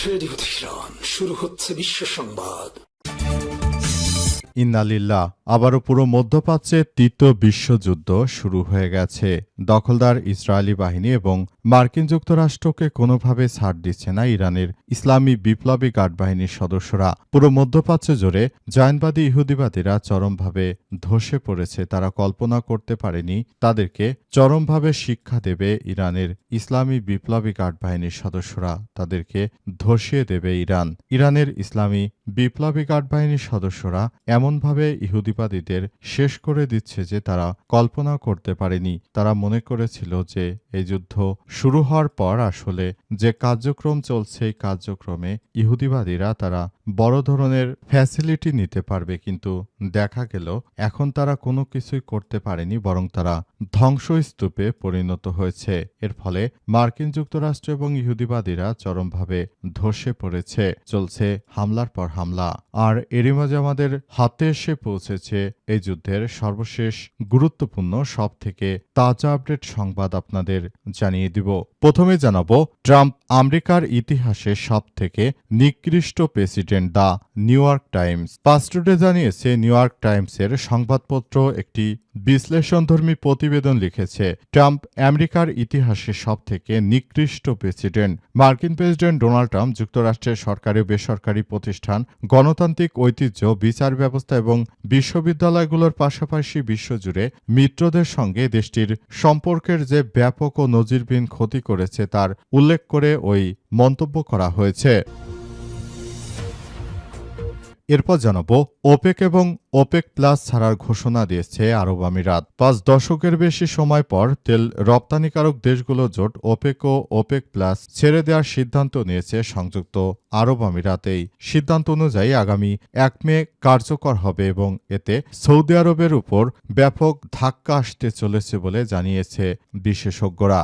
Radio Tehran, শুরু হচ্ছে বিশ্ব সংবাদ। ইন্নালিল্লাহ। আবারও পুরো মধ্যপ্রাচ্যে তৃতীয় বিশ্বযুদ্ধ শুরু হয়ে গেছে। দখলদার ইসরায়েলি বাহিনী এবং মার্কিন যুক্তরাষ্ট্রকে কোনোভাবে ছাড় দিচ্ছে না ইরানের ইসলামী বিপ্লবী গার্ড বাহিনীর সদস্যরা। পুরো মধ্যপ্রাচ্য জুড়ে জায়নবাদী ইহুদিবাদীরা চরমভাবে ধসে পড়েছে। তারা কল্পনা করতে পারেনি তাদেরকে চরমভাবে শিক্ষা দেবে ইরানের ইসলামী বিপ্লবী গার্ড বাহিনীর সদস্যরা। তাদেরকে ধসিয়ে দেবে ইরান। ইরানের ইসলামী বিপ্লবী গার্ড বাহিনীর সদস্যরা এমনভাবে ইহুদিবাদীদের শেষ করে দিচ্ছে যে তারা কল্পনা করতে পারেনি। তারা মনে করেছিল যে এই যুদ্ধ শুরু হওয়ার পর আসলে যে কার্যক্রম চলছে এই কার্যক্রমে ইহুদিবাদীরা তারা বড় ধরনের ফ্যাসিলিটি নিতে পারবে, কিন্তু দেখা গেল এখন তারা কোনো কিছুই করতে পারেনি, বরং তারা ধ্বংসস্তূপে পরিণত হয়েছে। এর ফলে মার্কিন যুক্তরাষ্ট্র এবং ইহুদিবাদীরা চরমভাবে ধসে পড়েছে। চলছে হামলার পর হামলা। আর এরই মাঝে আমাদের হাতে এসে পৌঁছেছে এই যুদ্ধের সর্বশেষ গুরুত্বপূর্ণ সব থেকে তাজা আপডেট সংবাদ আপনাদের জানিয়ে দিব। প্রথমে জানাবো, ট্রাম্প আমেরিকার ইতিহাসে সব থেকে নিকৃষ্ট president, the New York Times. পাস্টুডে জানিয়েছে, নিউ ইয়র্ক টাইমসের সংবাদপত্র একটি বিশ্লেষণধর্মী প্রতিবেদন লিখেছে, ট্রাম্প আমেরিকার ইতিহাসে সব থেকে নিকৃষ্ট প্রেসিডেন্ট। মার্কিন প্রেসিডেন্ট ডোনাল্ড ট্রাম্প যুক্তরাষ্ট্রের সরকারি ও বেসরকারি প্রতিষ্ঠান, গণতান্ত্রিক ঐতিহ্য, বিচার ব্যবস্থা এবং বিশ্ববিদ্যালয়গুলোর পাশাপাশি বিশ্বজুড়ে মিত্রদের সঙ্গে দেশটির সম্পর্কের যে ব্যাপক ও নজিরবিহীন ক্ষতি করেছে তার উল্লেখ করে ওই মন্তব্য করা হয়েছে। এরপর জানাবো, ওপেক এবং ওপেক প্লাস ছাড়ার ঘোষণা দিয়েছে আরব আমিরাত। 5 দশকের বেশি সময় পর তেল রপ্তানিকারক দেশগুলো জোট ওপেক ও ওপেক প্লাস ছেড়ে দেওয়ার সিদ্ধান্ত নিয়েছে সংযুক্ত আরব আমিরাত। এই সিদ্ধান্ত অনুযায়ী আগামী 1 মে কার্যকর হবে এবং এতে সৌদি আরবের উপর ব্যাপক ধাক্কা আসতে চলেছে বলে জানিয়েছে বিশেষজ্ঞরা।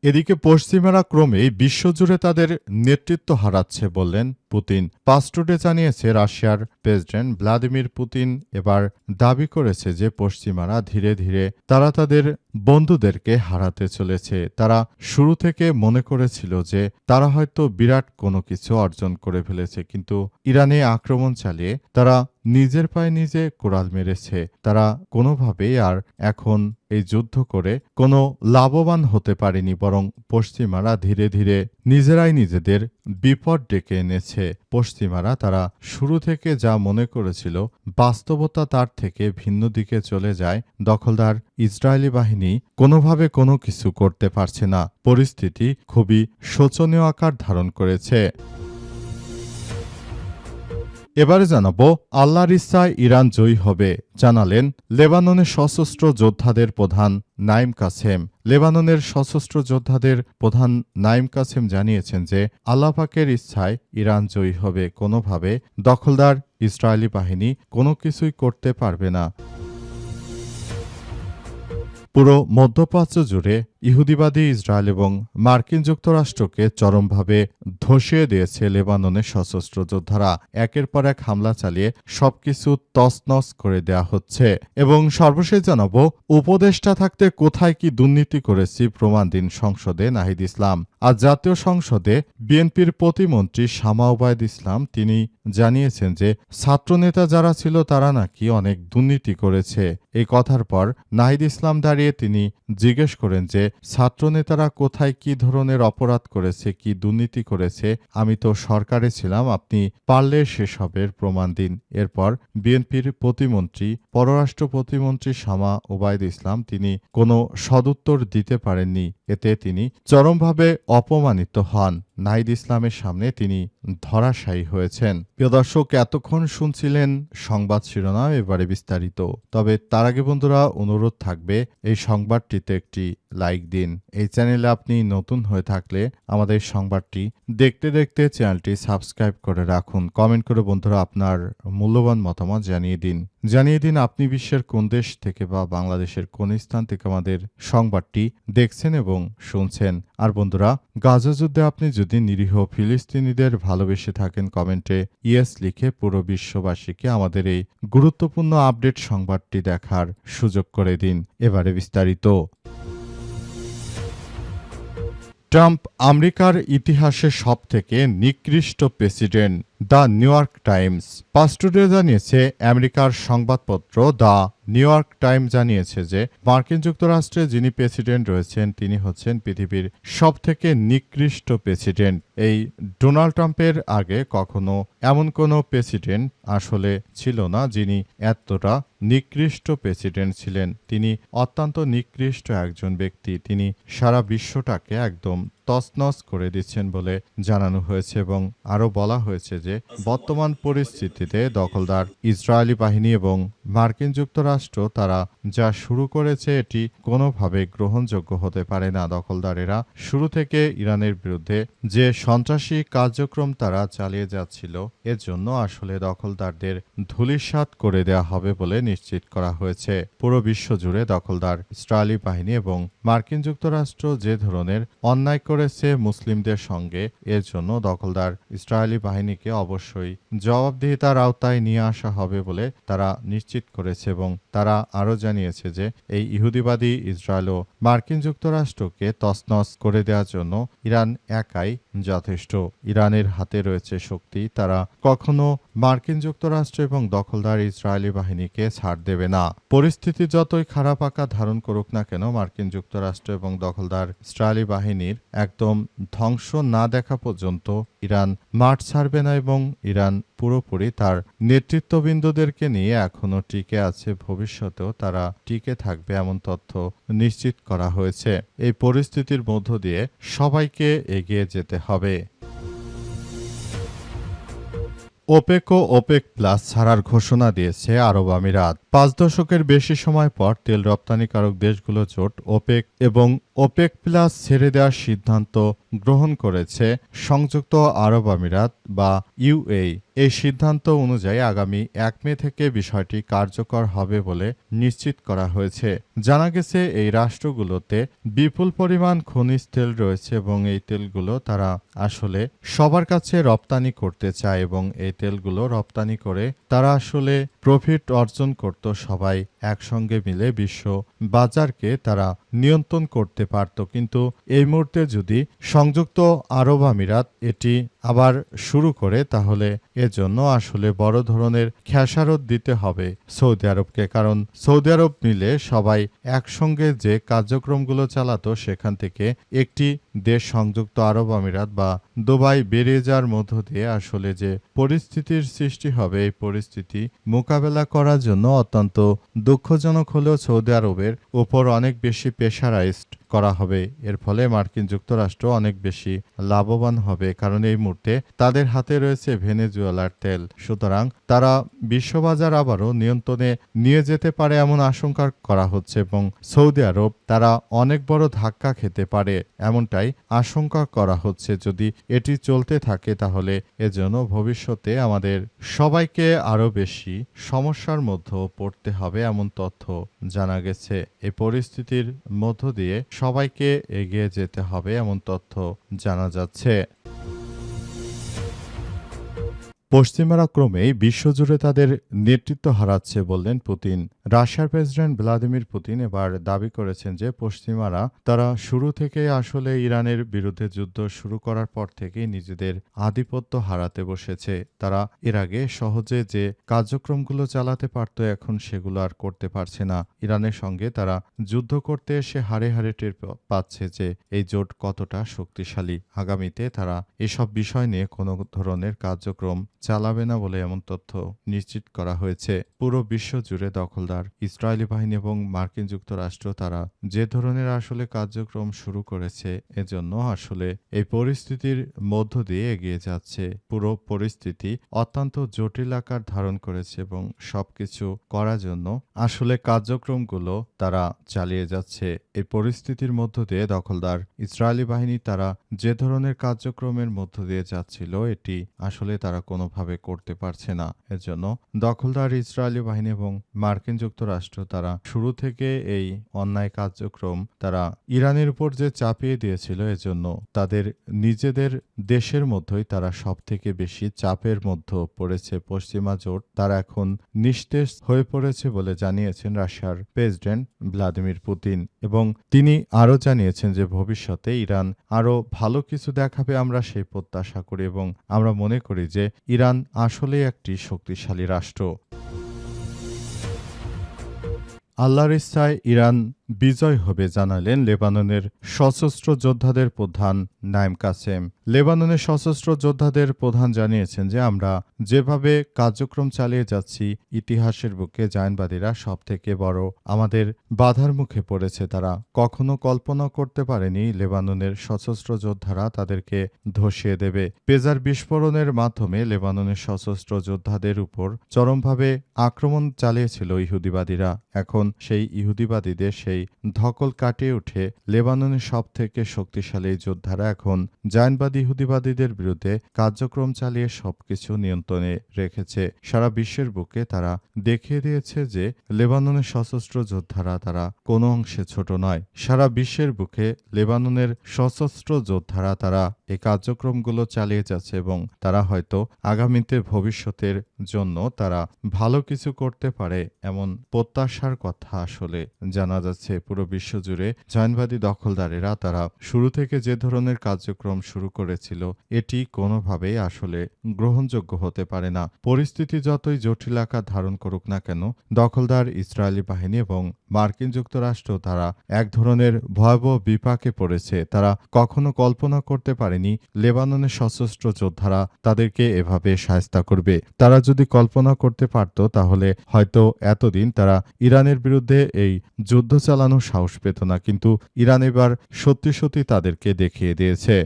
এদিকে পশ্চিমারা ক্রমেই বিশ্বজুড়ে তাদের নেতৃত্ব হারাচ্ছে বললেন পুতিন। পাস্টুডে জানিয়েছে, রাশিয়ার প্রেসিডেন্ট ভ্লাদিমির পুতিন এবার দাবি করেছে যে পশ্চিমারা ধীরে ধীরে তারা তাদের বন্ধুদেরকে হারাতে চলেছে। তারা শুরু থেকে মনে করেছিল যে তারা হয়তো বিরাট কোনো কিছু অর্জন করে ফেলেছে, কিন্তু ইরানে আক্রমণ চালিয়ে তারা নিজের পায়ে নিজে কোড়াল মেরেছে। তারা কোনোভাবেই আর এখন এই যুদ্ধ করে কোনো লাভবান হতে পারেনি, বরং পশ্চিমারা ধীরে ধীরে নিজেরাই নিজেদের বিপদ ডেকে এনেছে। পশ্চিমারা তারা শুরু থেকে যা মনে করেছিল বাস্তবতা তার থেকে ভিন্ন দিকে চলে যায়। দখলদার ইসরায়েলি বাহিনী কোনোভাবে কোনো কিছু করতে পারছে না। পরিস্থিতি খুবই শোচনীয় আকার ধারণ করেছে। এবারে জানাবো, আল্লাহর ইচ্ছায় ইরান জয়ী হবে জানালেন লেবাননের সশস্ত্র যোদ্ধাদের প্রধান নাইম কাসেম। লেবাননের সশস্ত্র যোদ্ধাদের প্রধান নাইম কাসেম জানিয়েছেন যে আল্লাহ পাকের ইচ্ছায় ইরান জয়ী হবে। কোনোভাবে দখলদার ইসরায়েলি বাহিনী কোনো কিছুই করতে পারবে না। পুরো মধ্যপ্রাচ্য জুড়ে ইহুদিবাদী ইসরায়েল এবং মার্কিন যুক্তরাষ্ট্রকে চরমভাবে ধসিয়ে দিয়েছে লেবাননের সশস্ত্র যোদ্ধারা। একের পর এক হামলা চালিয়ে সবকিছু তছনছ করে দেয়া হচ্ছে। এবং সর্বশেষ জানাবো, উপদেষ্টা থাকতে কোথায় কি দুর্নীতি করেছি প্রমাণ দিন সংসদে নাহিদ ইসলাম। আজ জাতীয় সংসদে বিএনপির প্রতিমন্ত্রী শামা ওবায়দ ইসলাম তিনি জানিয়েছেন যে ছাত্রনেতা যারা ছিল তারা নাকি অনেক দুর্নীতি করেছে। এই কথার পর নাহিদ ইসলাম দাঁড়িয়ে তিনি জিজ্ঞেস করেন যে ছাত্রনেতারা কোথায় কি ধরনের অপরাধ করেছে, কি দুর্নীতি করেছে, আমি তো সরকারে ছিলাম, আপনি পারলে সেসবের প্রমাণ দিন। এরপর বিএনপির প্রতিমন্ত্রী পররাষ্ট্র প্রতিমন্ত্রী শামা ওবায়দ ইসলাম তিনি কোনো সদুত্তর দিতে পারেননি। এতে তিনি চরমভাবে অপমানিত হন। নাহিদ ইসলামের সামনে তিনি ধরাশায়ী হয়েছেন। প্রিয় দর্শক, এতক্ষণ শুনছিলেন সংবাদ শিরোনাম, এবারে বিস্তারিত। তবে তার আগে বন্ধুরা অনুরোধ থাকবে এই সংবাদটিতে একটি লাইক দিন। এই চ্যানেলে আপনি নতুন হয়ে থাকলে আমাদের সংবাদটি দেখতে দেখতে চ্যানেলটি সাবস্ক্রাইব করে রাখুন। কমেন্ট করে বন্ধুরা আপনার মূল্যবান মতামত জানিয়ে দিন আপনি বিশ্বের কোন দেশ থেকে বা বাংলাদেশের কোন স্থান থেকে আমাদের সংবাদটি দেখছেন এবং শুনছেন। আর বন্ধুরা, গাজা যুদ্ধে আপনি যদি নিরীহ ফিলিস্তিনিদের ভালোবেসে থাকেন কমেন্টে ইয়েস লিখে পুরো বিশ্ববাসীকে আমাদের এই গুরুত্বপূর্ণ আপডেট সংবাদটি দেখার সুযোগ করে দিন। এবারে বিস্তারিত। ট্রাম্প আমেরিকার ইতিহাসে সবথেকে নিকৃষ্ট president, the New York Times. পাস্টুডে জানিয়েছে, আমেরিকার সংবাদপত্র দ্য নিউ ইয়র্ক টাইমস জানিয়েছে যে মার্কিন যুক্তরাষ্ট্রে যিনি প্রেসিডেন্ট রয়েছেন তিনি হচ্ছেন পৃথিবীর সবথেকে নিকৃষ্ট প্রেসিডেন্ট। এই ডোনাল্ড ট্রাম্পের আগে কখনো এমন কোনো প্রেসিডেন্ট আসলে ছিল না যিনি এতটা নিকৃষ্ট প্রেসিডেন্ট ছিলেন। তিনি অত্যন্ত নিকৃষ্ট একজন ব্যক্তি। তিনি সারা বিশ্বটাকে একদম তছনছ করে দিচ্ছেন বলে জানানো হয়েছে এবং আরও বলা হয়েছে যে বর্তমান পরিস্থিতিতে দখলদার ইসরায়েলি বাহিনী এবং মার্কিন যুক্তরাষ্ট্র তারা যা শুরু করেছে এটি কোনোভাবে গ্রহণযোগ্য হতে পারে না। দখলদারেরা শুরু থেকে ইরানের বিরুদ্ধে যে সন্ত্রাসী কার্যক্রম তারা চালিয়ে যাচ্ছিল এর জন্য আসলে দখলদারদের ধূলিসাৎ করে দেওয়া হবে বলে নিশ্চিত করা হয়েছে। পুরো বিশ্ব জুড়ে দখলদার ইসরায়েলি বাহিনী এবং মার্কিন যুক্তরাষ্ট্র যে ধরনের অন্যায় করেছে মুসলিমদের সঙ্গে, এর জন্য দখলদার ইসরায়েলি বাহিনীকে অবশ্যই জবাবদিহিতার আওতায় নিয়ে আসা হবে বলে তারা নিশ্চিত করেছে এবং তারা আরও জানিয়েছে যে এই ইহুদিবাদী ইসরায়েল ও মার্কিন যুক্তরাষ্ট্রকে তছনছ করে দেওয়ার জন্য ইরান একাই যথেষ্ট। ইরানের হাতে রয়েছে শক্তি, তারা কখনো মার্কিন যুক্তরাষ্ট্র এবং দখলদার ইসরায়েলি বাহিনীকে ছাড় দেবে না। পরিস্থিতি যতই খারাপ আকার ধারণ করুক না কেন, মার্কিন যুক্তরাষ্ট্র এবং দখলদার ইসরায়েলি বাহিনীর একদম ধ্বংস না দেখা পর্যন্ত ইরান মাঠ ছাড়বে না এবং ইরান পুরোপুরি তার নেতৃত্ববৃন্দদেরকে নিয়ে এখনও টিকে আছে, ভবিষ্যতেও তারা টিকে থাকবে এমন তথ্য নিশ্চিত করা হয়েছে। এই পরিস্থিতির মধ্য দিয়ে সবাইকে এগিয়ে যেতে হবে। ওপেক ও ওপেক প্লাস ছাড়ার ঘোষণা দিয়েছে আরব আমিরাত। 5 দশকের বেশি সময় পর তেল রপ্তানিকারক দেশগুলো জোট ওপেক এবং ওপেক প্লাস ছেড়ে দেওয়ার সিদ্ধান্ত গ্রহণ করেছে সংযুক্ত আরব আমিরাত বা ইউএই। এই সিদ্ধান্ত অনুযায়ী আগামী 1 মে থেকে বিষয়টি কার্যকর হবে বলে নিশ্চিত করা হয়েছে। জানা গেছে এই রাষ্ট্রগুলোতে বিপুল পরিমাণ খনিজ তেল রয়েছে এবং এই তেলগুলো তারা আসলে সবার কাছে রপ্তানি করতে চায় এবং এই তেলগুলো রপ্তানি করে তারা আসলে প্রফিট অর্জন করত। সবাই একসঙ্গে মিলে বিশ্ব বাজারকে তারা নিয়ন্ত্রণ করতে পারত। কিন্তু এই মুহূর্তে যদি সংযুক্ত আরব আমিরাত এটি আবার শুরু করে তাহলে এজন্য আসলে বড় ধরনের খেসারত দিতে হবে সৌদি আরবকে। কারণ সৌদি আরব মিলে সবাই একসঙ্গে যে কার্যক্রমগুলো চালাতো সেখান থেকে একটি দেশ সংযুক্ত আরব আমিরাত বা দুবাই বেরিয়ে যাওয়ার মধ্য দিয়ে আসলে যে পরিস্থিতির সৃষ্টি হবে, এই পরিস্থিতি মোকাবেলা করার জন্য অত্যন্ত দুঃখজনক হলেও সৌদি আরবের উপর অনেক বেশি প্রেশারাইজড করা হবে। এর ফলে মার্কিন যুক্তরাষ্ট্র অনেক বেশি লাভবান হবে, কারণ এই মুহূর্তে তাদের হাতে রয়েছে ভেনেজুয়েলার তেল। সুতরাং তারা বিশ্ববাজার আবারও নিয়ন্ত্রণে নিয়ে যেতে পারে এমন আশঙ্কা করা হচ্ছে এবং সৌদি আরব তারা অনেক বড় ধাক্কা খেতে পারে এমনটাই আশঙ্কা করা হচ্ছে। যদি এটি চলতে থাকে তাহলে এজন্য ভবিষ্যতে আমাদের সবাইকে আরও বেশি সমস্যার মধ্যে পড়তে হবে এমন তথ্য জানা গেছে। এই পরিস্থিতির মধ্য দিয়ে সবাইকে এগিয়ে যেতে হবে এমন তথ্য জানা যাচ্ছে। পশ্চিমারা ক্রমেই বিশ্বজুড়ে তাদের নেতৃত্ব হারাচ্ছে বললেন পুতিন। রাশিয়ার প্রেসিডেন্ট ভ্লাদিমির পুতিন এবার দাবি করেছেন যে পশ্চিমারা তারা শুরু থেকে আসলে ইরানের বিরুদ্ধে যুদ্ধ শুরু করার পর থেকেই নিজেদের আধিপত্য হারাতে বসেছে। তারা এর আগে সহজে যে কার্যক্রমগুলো চালাতে পারত এখন সেগুলো আর করতে পারছে না। ইরানের সঙ্গে তারা যুদ্ধ করতে এসে হারে হারে টের পাচ্ছে যে এই জোট কতটা শক্তিশালী। আগামীতে তারা এসব বিষয় নিয়ে কোনো ধরনের কার্যক্রম চালাবে না বলে এমন তথ্য নিশ্চিত করা হয়েছে। পুরো বিশ্ব জুড়ে দখলদার ইসরায়েলি বাহিনী এবং মার্কিন যুক্তরাষ্ট্র তারা যে ধরনের আসলে কার্যক্রম শুরু করেছে এজন্য আসলে এই পরিস্থিতির মধ্য দিয়ে এগিয়ে যাচ্ছে। পুরো পরিস্থিতি অত্যন্ত জটিল আকার ধারণ করেছে এবং সবকিছু করার জন্য আসলে কার্যক্রমগুলো তারা চালিয়ে যাচ্ছে। এই পরিস্থিতির মধ্য দিয়ে দখলদার ইসরায়েলি বাহিনী তারা যে ধরনের কার্যক্রমের মধ্য দিয়ে যাচ্ছিল এটি আসলে তারা কোনোভাবে করতে পারছে না। এজন্য দখলদার ইসরায়েলি বাহিনী এবং মার্কিন যুক্তরাষ্ট্র তারা শুরু থেকে এই অন্যায় কার্যক্রম তারা ইরানের উপর যে চাপিয়ে দিয়েছিল, এজন্য তাদের নিজেদের দেশের মধ্যেই তারা সবথেকে বেশি চাপের মধ্যে পড়েছে পশ্চিমা জোট। তারা এখন নিস্তেজ হয়ে পড়েছে বলে জানিয়েছেন রাশিয়ার প্রেসিডেন্ট ভ্লাদিমির পুতিন, এবং তিনি আরও জানিয়েছেন যে ভবিষ্যতে ইরান আরও ভালো কিছু দেখাবে, আমরা সেই প্রত্যাশা করি এবং আমরা মনে করি যে ইরান আসলেই একটি শক্তিশালী রাষ্ট্র। আল্লাহর ইচ্ছায় ইরান বিজয় হবে জানালেন লেবাননের সশস্ত্র যোদ্ধাদের প্রধান নাইম কাসেম। লেবাননের সশস্ত্র যোদ্ধাদের প্রধান জানিয়েছেন যে আমরা যেভাবে কার্যক্রম চালিয়ে যাচ্ছি, ইতিহাসের বুকে জায়নবাদীরা সবথেকে বড় আমাদের বাধার মুখে পড়েছে। তারা কখনো কল্পনা করতে পারেনি লেবাননের সশস্ত্র যোদ্ধারা তাদেরকে ধসিয়ে দেবে। পেজার বিস্ফোরণের মাধ্যমে লেবাননের সশস্ত্র যোদ্ধাদের উপর চরমভাবে আক্রমণ চালিয়েছিল ইহুদিবাদীরা। এখন সেই ইহুদিবাদীদের সেই ধকল কাটিয়ে উঠে লেবাননের সবথেকে শক্তিশালী যোদ্ধারা এখন জায়নবাদী ইহুদিবাদীদের বিরুদ্ধে কার্যক্রম চালিয়ে সবকিছু নিয়ন্ত্রণে রেখেছে। সারা বিশ্বের বুকে তারা দেখিয়ে দিয়েছে যে লেবাননের সশস্ত্র যোদ্ধারা তারা কোনো অংশে ছোট নয়। সারা বিশ্বের বুকে লেবাননের সশস্ত্র যোদ্ধারা তারা এই কার্যক্রমগুলো চালিয়ে যাচ্ছে এবং তারা হয়তো আগামীতে ভবিষ্যতের জন্য তারা ভালো কিছু করতে পারে এমন প্রত্যাশার কথা আসলে জানা যাচ্ছে। পুরো বিশ্বজুড়ে জায়নবাদী দখলদারেরা তারা শুরু থেকে যে ধরনের কার্যক্রম শুরু করেছিল, এটি কোনোভাবেই আসলে গ্রহণযোগ্য হতে পারে না। পরিস্থিতি যতই জটিল আকার ধারণ করুক না কেন, দখলদার ইসরায়েলি বাহিনী এবং মার্কিন যুক্তরাষ্ট্র তারা এক ধরনের ভয়াবহ বিপাকে পড়েছে। তারা কখনো কল্পনা করতে পারেনি লেবাননের সশস্ত্র যোদ্ধারা তাদেরকে এভাবে শায়েস্তা করবে। তারা যদি কল্পনা করতে পারত তাহলে হয়তো এতদিন তারা ইরানের বিরুদ্ধে এই যুদ্ধ চালানোর সাহস পেত না, কিন্তু ইরান এবার সত্যি সত্যি তাদেরকে দেখিয়ে দিয়েছে।